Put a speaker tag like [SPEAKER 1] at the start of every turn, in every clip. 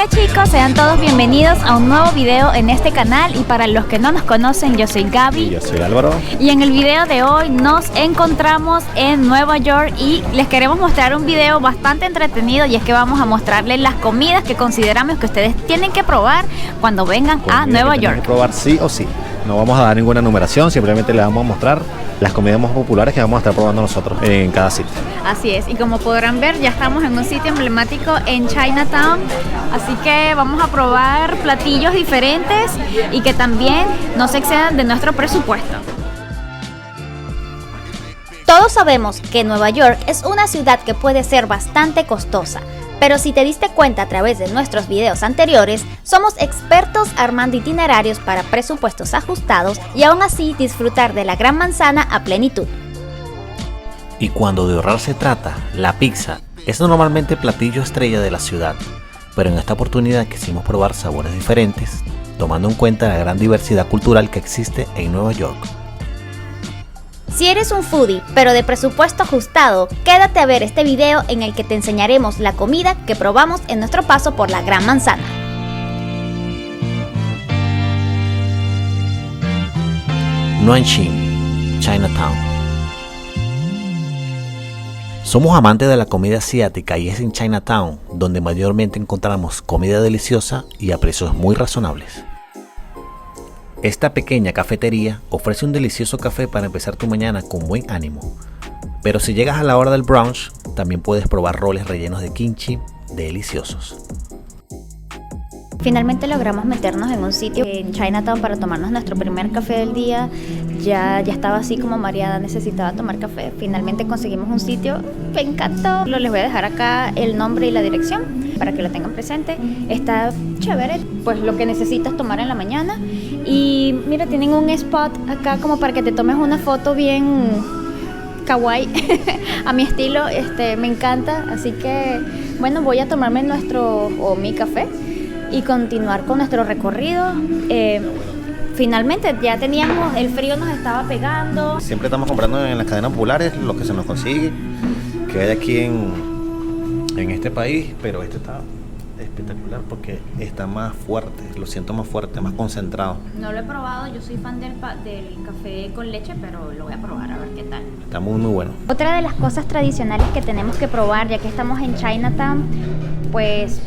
[SPEAKER 1] Hola chicos, sean todos bienvenidos a un nuevo video en este canal. Y para los que no nos conocen, yo soy Gaby.
[SPEAKER 2] Y yo soy Álvaro.
[SPEAKER 1] Y en el video de hoy nos encontramos en Nueva York y les queremos mostrar un video bastante entretenido. Y es que vamos a mostrarles las comidas que consideramos que ustedes tienen que probar cuando vengan a Nueva York.
[SPEAKER 2] Que probar sí o sí. No vamos a dar ninguna numeración, simplemente les vamos a mostrar las comidas más populares que vamos a estar probando nosotros en cada sitio.
[SPEAKER 1] Así es, y como podrán ver, ya estamos en un sitio emblemático en Chinatown, así que vamos a probar platillos diferentes y que también no se excedan de nuestro presupuesto. Todos sabemos que Nueva York es una ciudad que puede ser bastante costosa, pero si te diste cuenta a través de nuestros videos anteriores, somos expertos armando itinerarios para presupuestos ajustados y aún así disfrutar de la Gran Manzana a plenitud.
[SPEAKER 3] Y cuando de ahorrar se trata, la pizza es normalmente el platillo estrella de la ciudad, pero en esta oportunidad quisimos probar sabores diferentes, tomando en cuenta la gran diversidad cultural que existe en Nueva York.
[SPEAKER 1] Si eres un foodie, pero de presupuesto ajustado, quédate a ver este video en el que te enseñaremos la comida que probamos en nuestro paso por la Gran Manzana.
[SPEAKER 3] Nuanshin, Chinatown. Somos amantes de la comida asiática y es en Chinatown donde mayormente encontramos comida deliciosa y a precios muy razonables. Esta pequeña cafetería ofrece un delicioso café para empezar tu mañana con buen ánimo. Pero si llegas a la hora del brunch, también puedes probar roles rellenos de kimchi deliciosos.
[SPEAKER 1] Finalmente logramos meternos en un sitio en Chinatown para tomarnos nuestro primer café del día. Ya estaba así como mareada, necesitaba tomar café. Finalmente conseguimos un sitio, me encantó. Les voy a dejar acá el nombre y la dirección para que lo tengan presente. Está chévere, pues lo que necesitas tomar en la mañana. Y mira, tienen un spot acá como para que te tomes una foto bien kawaii, a mi estilo, me encanta. Así que bueno, voy a tomarme mi café y continuar con nuestro recorrido. Finalmente ya teníamos, el frío nos estaba pegando.
[SPEAKER 2] Siempre estamos comprando en las cadenas populares lo que se nos consigue, que hay aquí en este país, pero este está espectacular porque está más fuerte, lo siento más fuerte, más concentrado.
[SPEAKER 1] No lo he probado, yo soy fan del café con leche, pero lo voy a probar a ver qué tal.
[SPEAKER 2] Está muy bueno.
[SPEAKER 1] Otra de las cosas tradicionales que tenemos que probar, ya que estamos en Chinatown, pues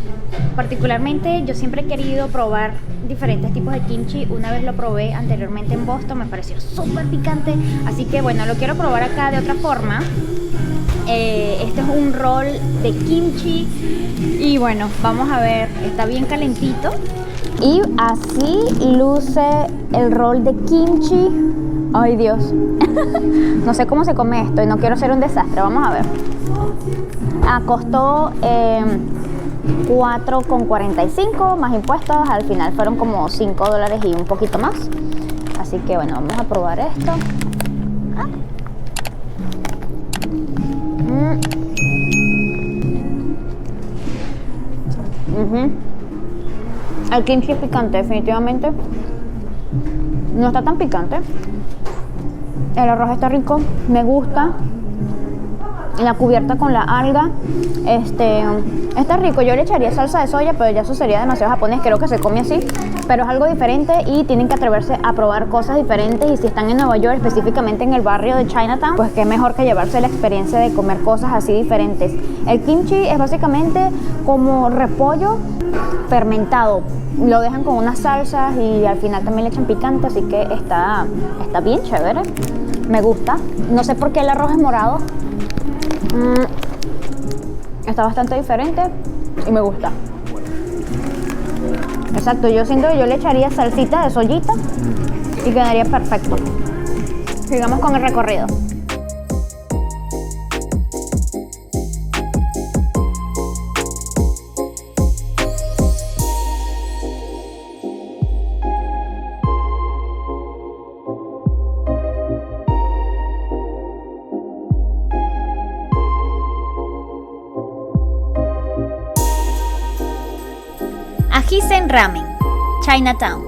[SPEAKER 1] particularmente yo siempre he querido probar diferentes tipos de kimchi. Una vez lo probé anteriormente en Boston, me pareció súper picante, así que bueno, lo quiero probar acá de otra forma. Este es un rol de kimchi y bueno, vamos a ver, está bien calentito y así luce el rol de kimchi. Ay Dios, no sé cómo se come esto y no quiero ser un desastre, vamos a ver. Costó $4.45 más impuestos, al final fueron como $5 y un poquito más. Así que bueno, vamos a probar esto. El kimchi es picante, definitivamente. No está tan picante. El arroz está rico, me gusta. La cubierta con la alga, está rico. Yo le echaría salsa de soya, pero ya eso sería demasiado japonés. Creo que se come así, pero es algo diferente y tienen que atreverse a probar cosas diferentes. Y si están en Nueva York, específicamente en el barrio de Chinatown, pues qué mejor que llevarse la experiencia de comer cosas así diferentes. El kimchi es básicamente como repollo fermentado. Lo dejan con unas salsas y al final también le echan picante, así que está bien chévere. Me gusta. No sé por qué el arroz es morado. Está bastante diferente y me gusta. Exacto, yo siento que yo le echaría salsita de soyita y quedaría perfecto. Sigamos con el recorrido. Hisen Ramen, Chinatown.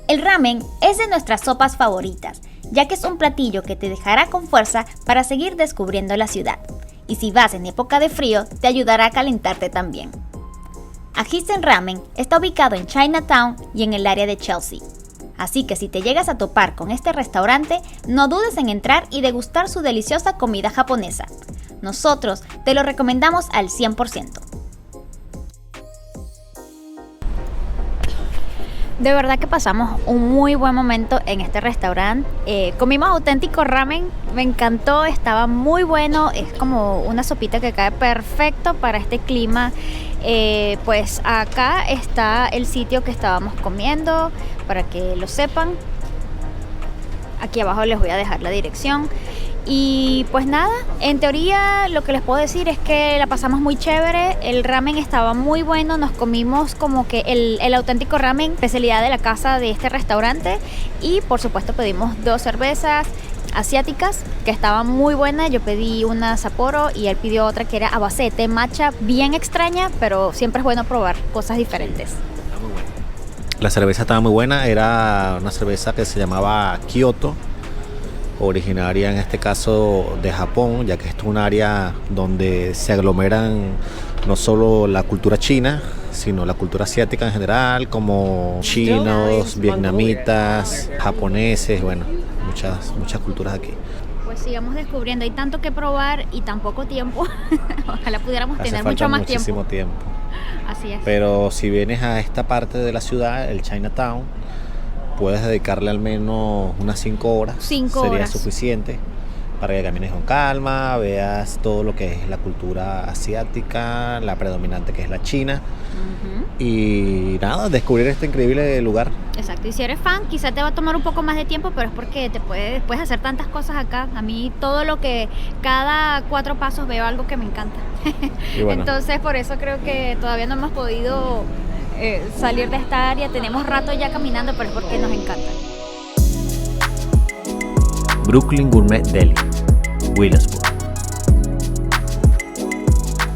[SPEAKER 1] El ramen es de nuestras sopas favoritas, ya que es un platillo que te dejará con fuerza para seguir descubriendo la ciudad.
[SPEAKER 4] y si vas en época de frío, te ayudará a calentarte también. Ajisen Ramen está ubicado en Chinatown y en el área de Chelsea. Así que si te llegas a topar con este restaurante, no dudes en entrar y degustar su deliciosa comida japonesa. Nosotros te lo recomendamos al 100%.
[SPEAKER 1] De verdad que pasamos un muy buen momento en este restaurante. Comimos auténtico ramen, me encantó, estaba muy bueno. Es como una sopita que cae perfecto para este clima. Pues acá está el sitio que estábamos comiendo, para que lo sepan. Aquí abajo les voy a dejar la dirección. Y pues nada, en teoría lo que les puedo decir es que la pasamos muy chévere, el ramen estaba muy bueno, nos comimos como que el auténtico ramen, especialidad de la casa de este restaurante, y por supuesto pedimos 2 cervezas asiáticas que estaban muy buenas. Yo pedí una Sapporo y él pidió otra que era a base de té matcha, bien extraña, pero siempre es bueno probar cosas diferentes.
[SPEAKER 2] La cerveza estaba muy buena, era una cerveza que se llamaba Kyoto, originaria en este caso de Japón, ya que esto es un área donde se aglomeran no solo la cultura china, sino la cultura asiática en general, como chinos, vietnamitas, japoneses, bueno, muchas culturas aquí.
[SPEAKER 1] Pues sigamos descubriendo, hay tanto que probar y tan poco tiempo. Ojalá pudiéramos
[SPEAKER 2] Hace
[SPEAKER 1] tener
[SPEAKER 2] falta
[SPEAKER 1] mucho más
[SPEAKER 2] muchísimo tiempo.
[SPEAKER 1] Así es.
[SPEAKER 2] Pero si vienes a esta parte de la ciudad, el Chinatown, puedes dedicarle al menos unas 5 horas.
[SPEAKER 1] 5
[SPEAKER 2] sería
[SPEAKER 1] horas.
[SPEAKER 2] suficiente para que camines con calma, veas todo lo que es la cultura asiática, la predominante que es la china. Y nada, descubrir este increíble lugar.
[SPEAKER 1] Exacto, y si eres fan, quizá te va a tomar un poco más de tiempo, pero es porque puedes hacer tantas cosas acá. A mí todo lo que, cada 4 pasos veo algo que me encanta.
[SPEAKER 2] Y bueno,
[SPEAKER 1] Entonces por eso creo que todavía no hemos podido salir de esta área. Tenemos rato ya caminando, pero es porque nos encanta.
[SPEAKER 3] Brooklyn Gourmet Deli, Williamsburg.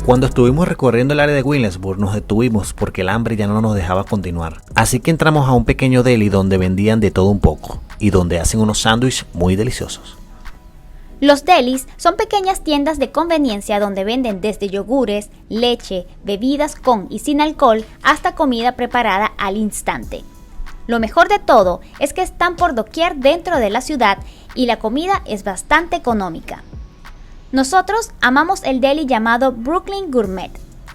[SPEAKER 3] Cuando estuvimos recorriendo el área de Williamsburg nos detuvimos porque el hambre ya no nos dejaba continuar. Así que entramos a un pequeño deli donde vendían de todo un poco y donde hacen unos sándwiches muy deliciosos.
[SPEAKER 4] Los delis son pequeñas tiendas de conveniencia donde venden desde yogures, leche, bebidas con y sin alcohol hasta comida preparada al instante. Lo mejor de todo es que están por doquier dentro de la ciudad y la comida es bastante económica. Nosotros amamos el deli llamado Brooklyn Gourmet.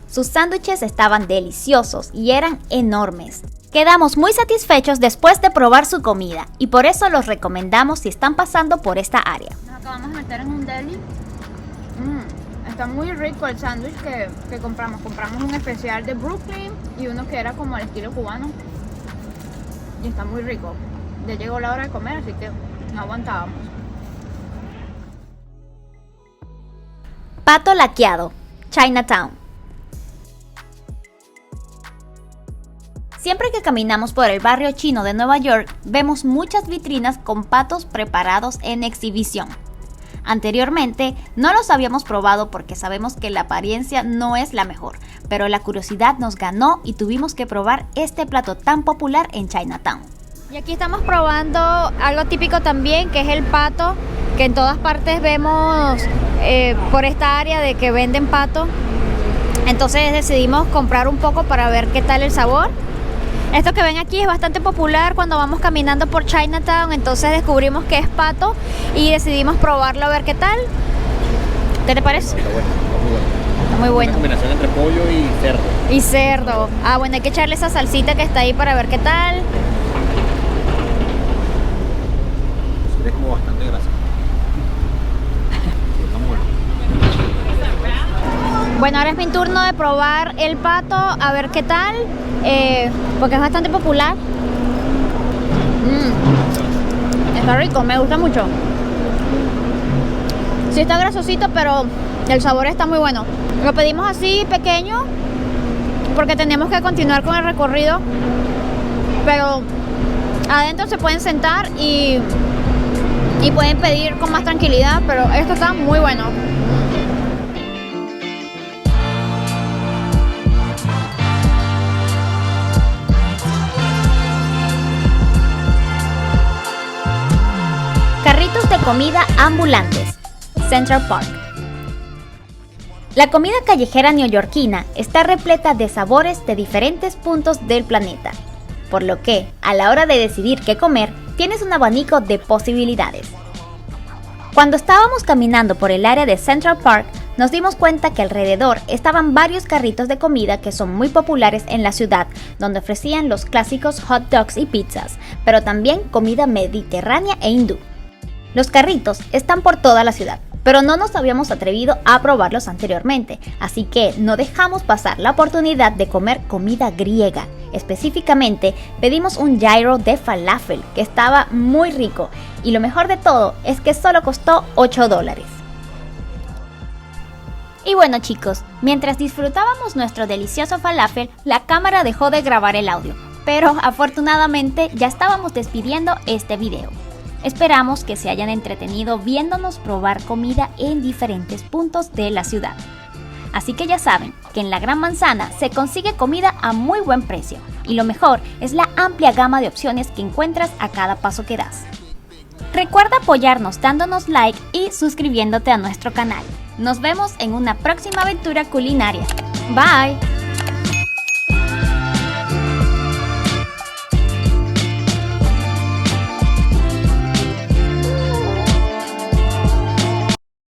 [SPEAKER 4] Sus sándwiches estaban deliciosos y eran enormes. Quedamos muy satisfechos después de probar su comida y por eso los recomendamos si están pasando por esta área.
[SPEAKER 1] Nos acabamos de meter en un deli. Está muy rico el sándwich que compramos. Compramos un especial de Brooklyn y uno que era como al estilo cubano. Y está muy rico. Ya llegó la hora de comer, así que no aguantábamos.
[SPEAKER 4] Pato laqueado, Chinatown. Siempre que caminamos por el barrio chino de Nueva York, vemos muchas vitrinas con patos preparados en exhibición. Anteriormente no los habíamos probado porque sabemos que la apariencia no es la mejor, pero la curiosidad nos ganó y tuvimos que probar este plato tan popular en Chinatown.
[SPEAKER 1] Y aquí estamos probando algo típico también, que es el pato, que en todas partes vemos por esta área de que venden pato. Entonces decidimos comprar un poco para ver qué tal el sabor. Esto que ven aquí es bastante popular cuando vamos caminando por Chinatown, entonces descubrimos que es pato y decidimos probarlo a ver qué tal. ¿Qué te parece?
[SPEAKER 2] Está bueno, está muy bueno.
[SPEAKER 1] Está muy bueno.
[SPEAKER 2] Una combinación entre pollo y cerdo.
[SPEAKER 1] Y cerdo. Ah, bueno, hay que echarle esa salsita que está ahí para ver qué tal.
[SPEAKER 2] Es como bastante grasa. Está muy bueno.
[SPEAKER 1] Bueno, ahora es mi turno de probar el pato, a ver qué tal, porque es bastante popular. Está rico, me gusta mucho. Sí está grasosito, pero el sabor está muy bueno. Lo pedimos así, pequeño, porque tenemos que continuar con el recorrido. Pero adentro se pueden sentar y pueden pedir con más tranquilidad, pero esto está muy bueno.
[SPEAKER 4] Carritos de comida ambulantes, Central Park. La comida callejera neoyorquina está repleta de sabores de diferentes puntos del planeta, por lo que, a la hora de decidir qué comer, tienes un abanico de posibilidades. Cuando estábamos caminando por el área de Central Park, nos dimos cuenta que alrededor estaban varios carritos de comida que son muy populares en la ciudad, donde ofrecían los clásicos hot dogs y pizzas, pero también comida mediterránea e hindú. Los carritos están por toda la ciudad, pero no nos habíamos atrevido a probarlos anteriormente, así que no dejamos pasar la oportunidad de comer comida griega. Específicamente, pedimos un gyro de falafel, que estaba muy rico, y lo mejor de todo es que solo costó $8. Y bueno chicos, mientras disfrutábamos nuestro delicioso falafel, la cámara dejó de grabar el audio, pero afortunadamente ya estábamos despidiendo este video. Esperamos que se hayan entretenido viéndonos probar comida en diferentes puntos de la ciudad. Así que ya saben que en la Gran Manzana se consigue comida a muy buen precio, y lo mejor es la amplia gama de opciones que encuentras a cada paso que das. Recuerda apoyarnos dándonos like y suscribiéndote a nuestro canal. Nos vemos en una próxima aventura culinaria. Bye.